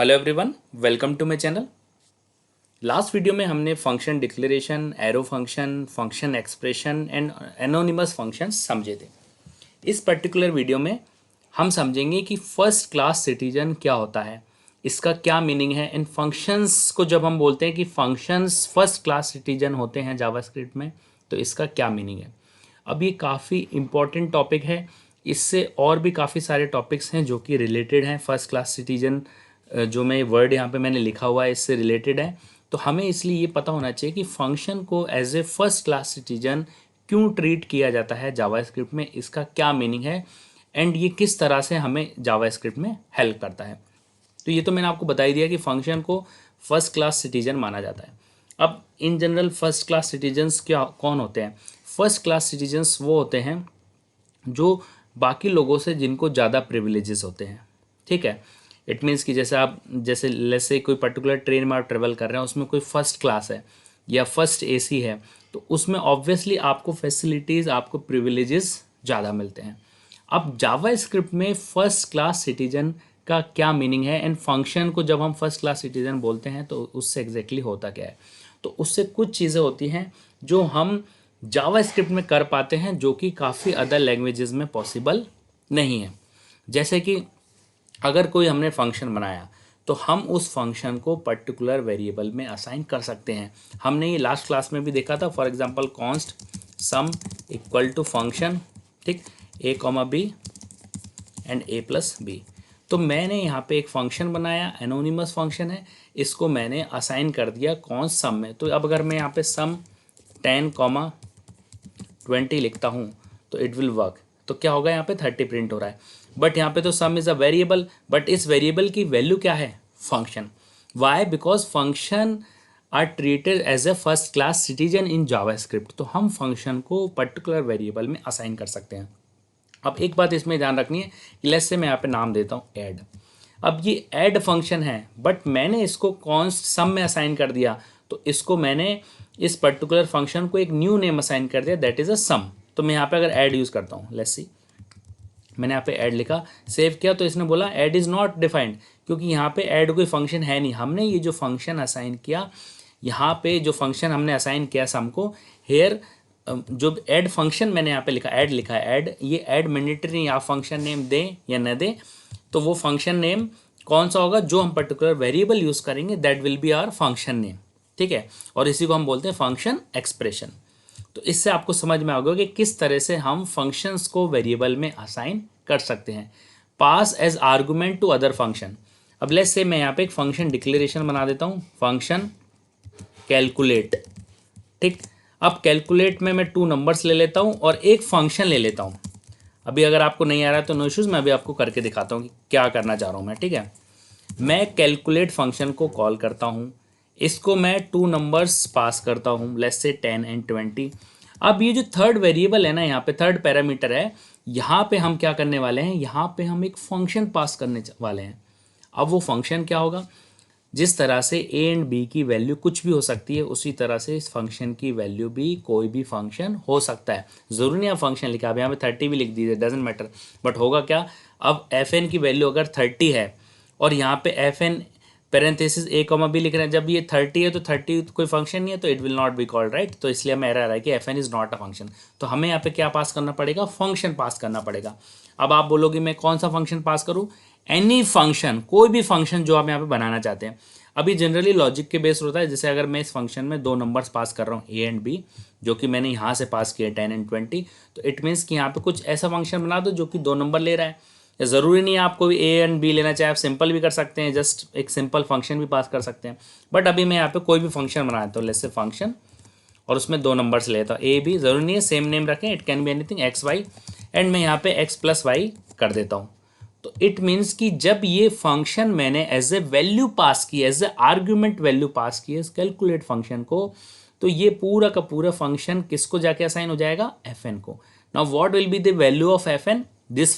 Hello everyone, welcome to my channel. Last video में हमने function declaration, arrow function, function expression and anonymous functions समझे थे। इस particular video में हम समझेंगे कि फर्स्ट क्लास सिटीजन क्या होता है, इसका क्या मीनिंग है। इन फंक्शंस को जब हम बोलते हैं कि फंक्शंस फर्स्ट क्लास सिटीजन होते हैं जावास्क्रिप्ट में, तो इसका क्या मीनिंग है। अब ये काफ़ी इम्पॉर्टेंट टॉपिक है। इससे और भी काफ़ी सारे टॉपिक्स हैं जो कि रिलेटेड हैं फर्स्ट क्लास सिटीजन। जो मैं वर्ड यहाँ पे मैंने लिखा हुआ है इससे रिलेटेड है। तो हमें इसलिए ये पता होना चाहिए कि फंक्शन को as a first class citizen क्यों ट्रीट किया जाता है जावास्क्रिप्ट में, इसका क्या मीनिंग है एंड ये किस तरह से हमें जावास्क्रिप्ट में हेल्प करता है। तो ये तो मैंने आपको बता ही दिया कि फंक्शन को फर्स्ट क्लास सिटीजन माना जाता है। अब in general first class citizens क्या कौन होते हैं? फर्स्ट क्लास सिटीजन्स वो होते हैं जो बाकी लोगों से जिनको ज़्यादा प्रिविलेजेस होते हैं। ठीक है, इट मीन्स कि जैसे लेट्स से कोई पर्टिकुलर ट्रेन में आप ट्रेवल कर रहे हैं, उसमें कोई फर्स्ट क्लास है या फर्स्ट एसी है, तो उसमें ऑब्वियसली आपको फैसिलिटीज़, आपको प्रिविलेजेस ज़्यादा मिलते हैं। अब जावा स्क्रिप्ट में फर्स्ट क्लास सिटीजन का क्या मीनिंग है एंड फंक्शन को जब हम फर्स्ट क्लास सिटीजन बोलते हैं तो उससे एग्जैक्टली होता क्या है। तो उससे कुछ चीज़ें होती हैं जो हम जावा स्क्रिप्ट में कर पाते हैं जो कि काफ़ी अदर लैंग्वेजेस में पॉसिबल नहीं है। जैसे कि अगर कोई हमने फंक्शन बनाया तो हम उस फंक्शन को पर्टिकुलर वेरिएबल में असाइन कर सकते हैं। हमने ये लास्ट क्लास में भी देखा था। For example const sum equal to function, ठीक, a comma b and a plus b. तो मैंने यहाँ पे एक फंक्शन बनाया, एनोनिमस फंक्शन है, इसको मैंने असाइन कर दिया कॉन्स्ट सम में। तो अब अगर मैं यहाँ पे सम 10, 20 लिखता हूँ तो इट विल वर्क। तो क्या होगा, यहाँ पे 30 प्रिंट हो रहा है। बट यहाँ पे तो sum is a variable, but इस वेरिएबल की वैल्यू क्या है? Function. Why? Because function are treated as a first class citizen in JavaScript. तो हम फंक्शन को पर्टिकुलर वेरिएबल में असाइन कर सकते हैं। अब एक बात इसमें ध्यान रखनी है कि लेट्स से मैं यहाँ पे नाम देता हूँ ऐड। अब ये ऐड फंक्शन है बट मैंने इसको कॉन्स्ट सम में असाइन कर दिया, तो इसको मैंने इस पर्टिकुलर फंक्शन को एक न्यू नेम असाइन कर दिया, दैट इज़ अ सम। तो मैं यहाँ पे अगर ऐड यूज़ करता हूँ, लेट्स सी, मैंने यहाँ पे ऐड लिखा, सेव किया, तो इसने बोला ऐड इज़ नॉट डिफाइंड, क्योंकि यहाँ पे ऐड कोई फंक्शन है नहीं। हमने ये जो फंक्शन असाइन किया, यहाँ पे जो फंक्शन हमने असाइन किया सम को, हेयर जो ऐड फंक्शन मैंने यहाँ पे लिखा, ऐड लिखा है ऐड, ये ऐड मैंडेटरी नहीं, आप फंक्शन नेम दें या न दें, तो वो फंक्शन नेम कौन सा होगा, जो हम पर्टिकुलर वेरिएबल यूज़ करेंगे that will be our function name. ठीक है, और इसी को हम बोलते हैं फंक्शन एक्सप्रेशन। तो इससे आपको समझ में आ गया कि किस तरह से हम फंक्शंस को वेरिएबल में असाइन कर सकते हैं। Pass as argument to other function. अब लेट्स से मैं यहाँ पे एक फंक्शन डिक्लेरेशन बना देता हूँ, फंक्शन कैलकुलेट। ठीक, अब कैलकुलेट में मैं 2 नंबर्स ले लेता हूँ और एक फंक्शन ले लेता हूँ। अभी अगर आपको नहीं आ रहा है तो नो इश्यूज़, मैं अभी आपको करके दिखाता हूँ कि क्या करना चाह रहा हूँ मैं। ठीक है, मैं कैलकुलेट फंक्शन को कॉल करता हूँ, इसको मैं 2 नंबर्स पास करता हूँ, लेट्स से 10 एंड 20। अब ये जो थर्ड वेरिएबल है ना, यहाँ पे थर्ड पैरामीटर है, यहाँ पे हम क्या करने वाले हैं, यहाँ पे हम एक फंक्शन पास करने वाले हैं। अब वो फंक्शन क्या होगा, जिस तरह से ए एंड बी की वैल्यू कुछ भी हो सकती है, उसी तरह से इस फंक्शन की वैल्यू भी कोई भी फंक्शन हो सकता है। ज़रूरी नहीं आप फंक्शन लिखा, अब यहाँ पे 30 भी लिख दीजिए, डजेंट मैटर। बट होगा क्या, अब एफ एन की वैल्यू अगर 30 है और यहाँ पे एफ एन पेरेंथेसिस ए कॉमा बी लिख रहे हैं, जब ये 30 है तो 30 कोई फंक्शन नहीं है, तो it will not be called, right. तो इसलिए हमें एरर आ रहा है कि f n is not a function. तो हमें यहाँ पे क्या पास करना पड़ेगा, फंक्शन पास करना पड़ेगा। अब आप बोलोगे मैं कौन सा फंक्शन पास करूँ, एनी फंक्शन, कोई भी फंक्शन जो आप यहाँ पे बनाना चाहते हैं। अभी जनरली लॉजिक के बेस्ड होता है, जैसे अगर मैं इस फंक्शन में 2 नंबर्स पास कर रहा हूँ ए एंड बी, जो कि मैंने यहाँ से पास किया 10 एंड 20, तो इट मीन्स कि यहाँ पे कुछ ऐसा फंक्शन बना दो जो कि 2 नंबर ले रहा है। या ज़रूरी नहीं है आपको ए एंड बी लेना, चाहे आप सिंपल भी कर सकते हैं, जस्ट एक सिंपल फंक्शन भी पास कर सकते हैं। बट अभी मैं यहाँ पे कोई भी फंक्शन बना देता हूँ, लेट्स से फंक्शन, और उसमें 2 नंबर्स लेता हूँ ए बी, ज़रूरी नहीं है सेम नेम रखें, it can be anything x y, and मैं यहाँ पे एक्स प्लस वाई कर देता हूँ। तो इट मीन्स कि जब ये फंक्शन मैंने एज ए वैल्यू पास की, as a argument value pass की इस कैलकुलेट फंक्शन को, तो ये पूरा का पूरा फंक्शन किसको जाके असाइन हो जाएगा, एफ एन को। Now what will be the value of f n, this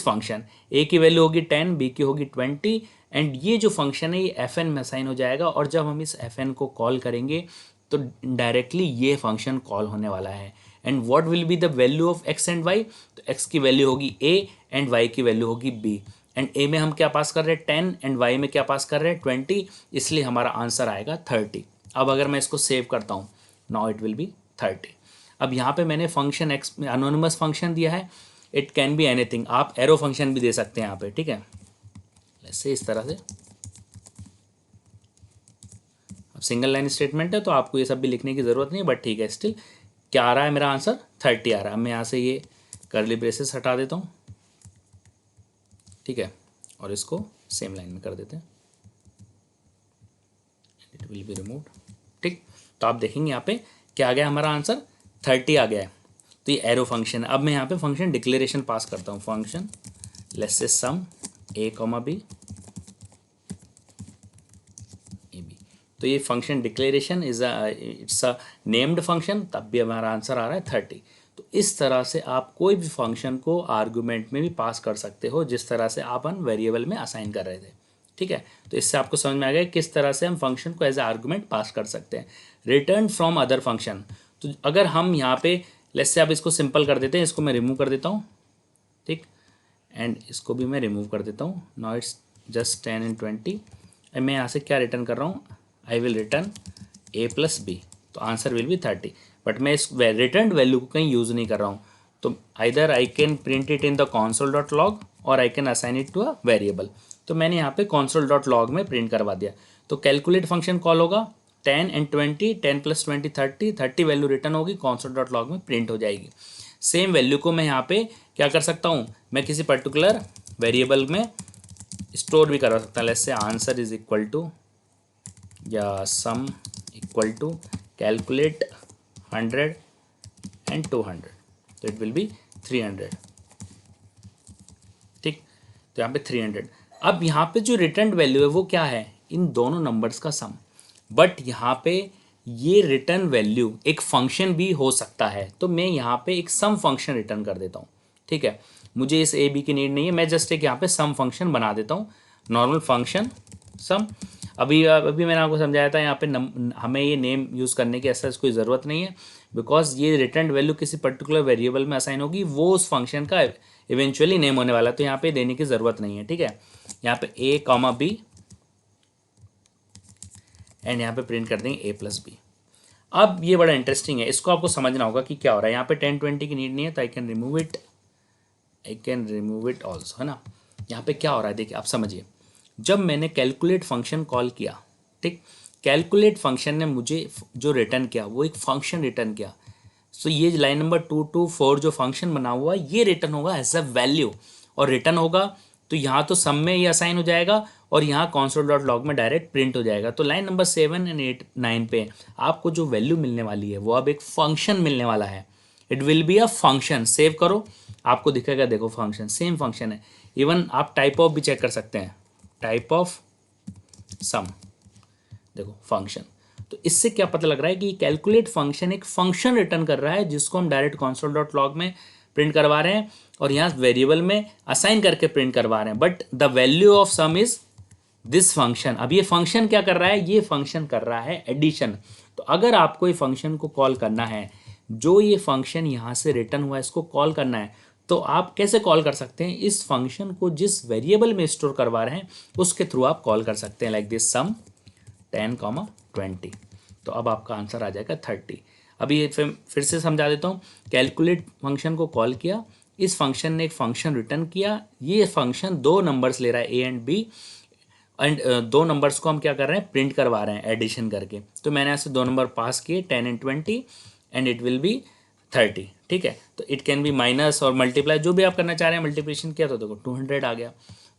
function a की वैल्यू होगी 10, बी की होगी 20, एंड ये जो फंक्शन है ये एफ एन में असाइन हो जाएगा। और जब हम इस एफ एन को कॉल करेंगे तो डायरेक्टली ये फंक्शन कॉल होने वाला है। And what will be the value of x and y, तो एक्स की वैल्यू होगी ए एंड वाई की वैल्यू होगी बी। एंड ए में हम क्या पास कर रहे हैं 10 एंड वाई में क्या पास कर रहे हैं 20, इसलिए हमारा आंसर आएगा 30। अब अगर मैं इसको सेव करता हूँ, नाउ इट विल बी 30। अब यहाँ पे मैंने फंक्शन एक्स अनोनिमस फंक्शन दिया है, इट कैन बी एनीथिंग, आप एरो फंक्शन भी दे सकते हैं यहाँ पे, ठीक है, ऐसे इस तरह से। अब सिंगल लाइन स्टेटमेंट है तो आपको ये सब भी लिखने की ज़रूरत नहीं, बट ठीक है, स्टिल क्या आ रहा है मेरा आंसर 30 आ रहा है। मैं यहाँ से ये कर्ली ब्रेसेस हटा देता हूँ, ठीक है, और इसको सेम लाइन में कर देते हैं, इट विल बी रिमूव्ड, ठीक। तो आप देखेंगे यहाँ पे क्या आ गया, हमारा आंसर 30 आ गया है। तो ये एरो फंक्शन है। अब मैं यहाँ पे फंक्शन डिक्लेरेशन पास करता हूँ, function let's say sum a comma b a b. तो ये function declaration is it's a named function, तब भी हमारा आंसर आ रहा है 30। तो इस तरह से आप कोई भी फंक्शन को आर्गूमेंट में भी पास कर सकते हो, जिस तरह से आप वेरिएबल में असाइन कर रहे थे, ठीक है। तो इससे आपको समझ में आ गया किस तरह से हम फंक्शन को एज ए आर्गूमेंट पास कर सकते हैं। रिटर्न फ्रॉम अदर फंक्शन, तो अगर हम यहाँ पे लेट्स से आप इसको सिंपल कर देते हैं, इसको मैं रिमूव कर देता हूँ, ठीक, एंड इसको भी मैं रिमूव कर देता हूँ। Now it's just 10 and 20। मैं यहाँ से क्या रिटर्न कर रहा हूँ, I will return a plus b, तो आंसर विल बी 30। बट मैं इस रिटर्न वैल्यू को कहीं यूज़ नहीं कर रहा हूँ, तो either I can print it in the console dot log और I can assign it to a variable. तो मैंने यहाँ पे console डॉट लॉग में प्रिंट करवा दिया। तो कैलकुलेट फंक्शन कॉल होगा 10 एंड 20, 10 प्लस 20 30 वैल्यू रिटर्न होगी, console डॉट लॉग में प्रिंट हो जाएगी। सेम वैल्यू को मैं यहाँ पे क्या कर सकता हूँ, मैं किसी पर्टिकुलर वेरिएबल में स्टोर भी करा सकता हूँ। Let's say answer is equal to या sum equal to calculate 100 and 200, तो इट विल बी 300, ठीक। तो यहाँ पे 300। अब यहाँ पे जो रिटर्न वैल्यू है वो क्या है, इन दोनों नंबर्स का सम। बट यहाँ पे ये रिटर्न वैल्यू एक फंक्शन भी हो सकता है, तो मैं यहाँ पे एक सम फंक्शन रिटर्न कर देता हूँ, ठीक है। मुझे इस ए बी की नीड नहीं है, मैं जस्ट एक यहाँ पे सम फंक्शन बना देता हूँ, नॉर्मल फंक्शन सम। अभी अभी मैंने आपको समझाया था यहाँ पे हमें ये नेम यूज़ करने की ऐसा कोई ज़रूरत नहीं है, बिकॉज ये रिटर्न वैल्यू किसी पर्टिकुलर वेरिएबल में असाइन होगी, वो उस फंक्शन का इवेंचुअली नेम होने वाला है, तो यहाँ पे देने की ज़रूरत नहीं है, ठीक है। यहाँ पे ए कॉमा बी एंड यहाँ पे प्रिंट कर देंगे ए प्लस बी। अब ये बड़ा इंटरेस्टिंग है, इसको आपको समझना होगा कि क्या हो रहा है। यहाँ पे 10 20 की नीड नहीं है, तो I can remove it also, है ना। यहाँ पे क्या हो रहा है देखिए, आप समझिए, जब मैंने कैलकुलेट फंक्शन कॉल किया, ठीक, कैलकुलेट फंक्शन ने मुझे जो रिटर्न किया वो एक फंक्शन रिटर्न किया। सो ये लाइन नंबर 2 to 4 जो फंक्शन बना हुआ है ये रिटर्न होगा एज अ वैल्यू, और रिटर्न होगा तो यहाँ तो सम में ये असाइन हो जाएगा और यहाँ console डॉट लॉग में डायरेक्ट प्रिंट हो जाएगा। तो लाइन नंबर 7 एंड 8 9 पे आपको जो वैल्यू मिलने वाली है वो अब एक फंक्शन मिलने वाला है। It will be a function, save करो, आपको दिखेगा, देखो फंक्शन, सेम फंक्शन है। इवन आप टाइप ऑफ भी चेक कर सकते हैं, टाइप ऑफ सम, देखो फंक्शन। तो इससे क्या पता लग रहा है कि कैलकुलेट फंक्शन एक फंक्शन रिटर्न कर रहा है, जिसको हम डायरेक्ट console डॉट लॉग में प्रिंट करवा रहे हैं और यहाँ वेरिएबल में असाइन करके प्रिंट करवा रहे हैं। But the value of some is this function. अब ये फंक्शन क्या कर रहा है, ये फंक्शन कर रहा है एडिशन। तो अगर आपको ये फंक्शन को कॉल करना है, जो ये फंक्शन यहाँ से रिटर्न हुआ है इसको कॉल करना है, तो आप कैसे कॉल कर सकते हैं, इस फंक्शन को जिस वेरिएबल में स्टोर करवा रहे हैं उसके थ्रू आप कॉल कर सकते हैं, लाइक दिस सम 10 20। तो अब आपका आंसर आ जाएगा 30। अभी ये फिर से समझा देता हूँ, कैलकुलेट फंक्शन को कॉल किया, इस फंक्शन ने एक फंक्शन रिटर्न किया, ये फंक्शन दो नंबर्स ले रहा है ए एंड बी, एंड दो नंबर्स को हम क्या कर रहे हैं, प्रिंट करवा रहे हैं एडिशन करके। तो मैंने ऐसे दो नंबर पास किए 10 and 20 and it will be 30, ठीक है। तो इट कैन बी माइनस और मल्टीप्लाई, जो भी आप करना चाह रहे हैं, मल्टीप्लिकेशन किया तो देखो 200 आ गया।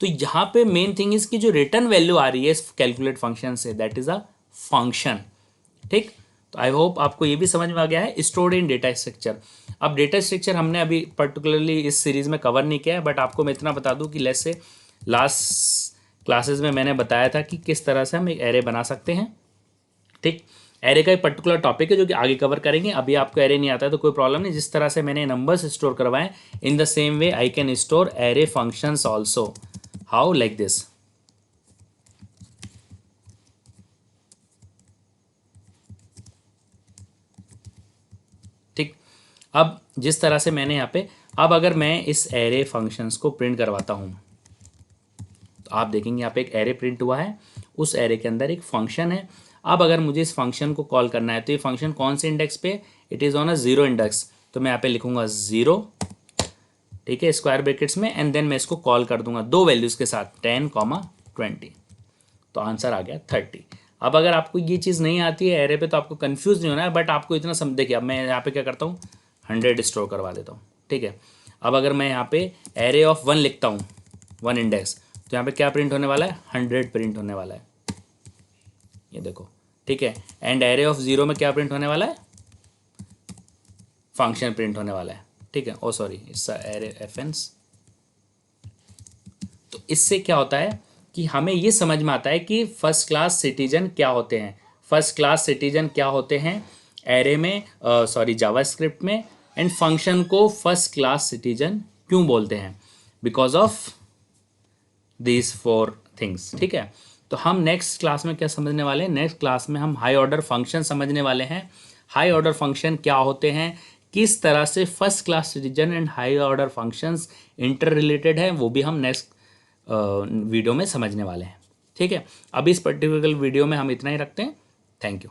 तो यहाँ पे मेन थिंग इज कि जो रिटर्न वैल्यू आ रही है इस कैलकुलेट फंक्शन से, दैट इज अ फंक्शन, ठीक। तो आई होप आपको ये भी समझ में आ गया है स्टोर्ड इन डेटा स्ट्रक्चर। अब डेटा स्ट्रक्चर हमने अभी पर्टिकुलरली इस सीरीज में कवर नहीं किया है, बट आपको मैं इतना बता दूं कि लेट्स से लास्ट क्लासेस में मैंने बताया था कि किस तरह से हम एक एरे बना सकते हैं, ठीक। एरे का एक पर्टिकुलर टॉपिक है जो कि आगे कवर करेंगे। अभी आपको एरे नहीं आता है तो कोई प्रॉब्लम नहीं, जिस तरह से मैंने नंबर्स स्टोर करवाए in the same way I can store array functions also. How, like this, ठीक। अब जिस तरह से मैंने यहाँ पे, अब अगर मैं इस एरे फंक्शंस को प्रिंट करवाता हूँ, तो आप देखेंगे यहाँ पे एक एरे प्रिंट हुआ है, उस एरे के अंदर एक फंक्शन है। अब अगर मुझे इस फंक्शन को कॉल करना है तो ये फंक्शन कौन से इंडेक्स पे, it is on a 0 index, तो मैं यहाँ पे लिखूंगा 0, ठीक है, स्क्वायर ब्रैकेट्स में, एंड देन मैं इसको कॉल कर दूंगा दो वैल्यूज़ के साथ 10, 20, तो आंसर आ गया 30। अब अगर आपको ये चीज़ नहीं आती है एरे पे तो आपको कंफ्यूज नहीं होना है, बट आपको इतना समझ, देखिए अब मैं यहाँ पे क्या करता हूँ 100 स्टोर करवा देता हूँ, ठीक है। अब अगर मैं यहाँ पे एरे ऑफ 1 लिखता हूँ 1 इंडेक्स, तो यहाँ पे क्या प्रिंट होने वाला है, 100 प्रिंट होने वाला है, ये देखो, ठीक है। एंड एरे ऑफ 0 में क्या प्रिंट होने वाला है, फंक्शन प्रिंट होने वाला है, ठीक है। ओ सॉरी, इट्स एरे एफेंस। तो इससे क्या होता है कि हमें ये समझ में आता है कि फर्स्ट क्लास सिटीजन क्या होते हैं। फर्स्ट क्लास सिटीजन क्या होते हैं एरे में, सॉरी जावास्क्रिप्ट में, एंड फंक्शन को फर्स्ट क्लास सिटीजन क्यों बोलते हैं, बिकॉज ऑफ दीज 4 थिंग्स, ठीक है। तो हम नेक्स्ट क्लास में क्या समझने वाले हैं, नेक्स्ट क्लास में हम हाई ऑर्डर फंक्शन समझने वाले हैं। हाई ऑर्डर फंक्शन क्या होते हैं, किस तरह से first class citizen and high order functions inter related है, वो भी हम नेक्स्ट वीडियो में समझने वाले हैं, ठीक है। अभी इस पर्टिकुलर वीडियो में हम इतना ही रखते हैं। Thank you.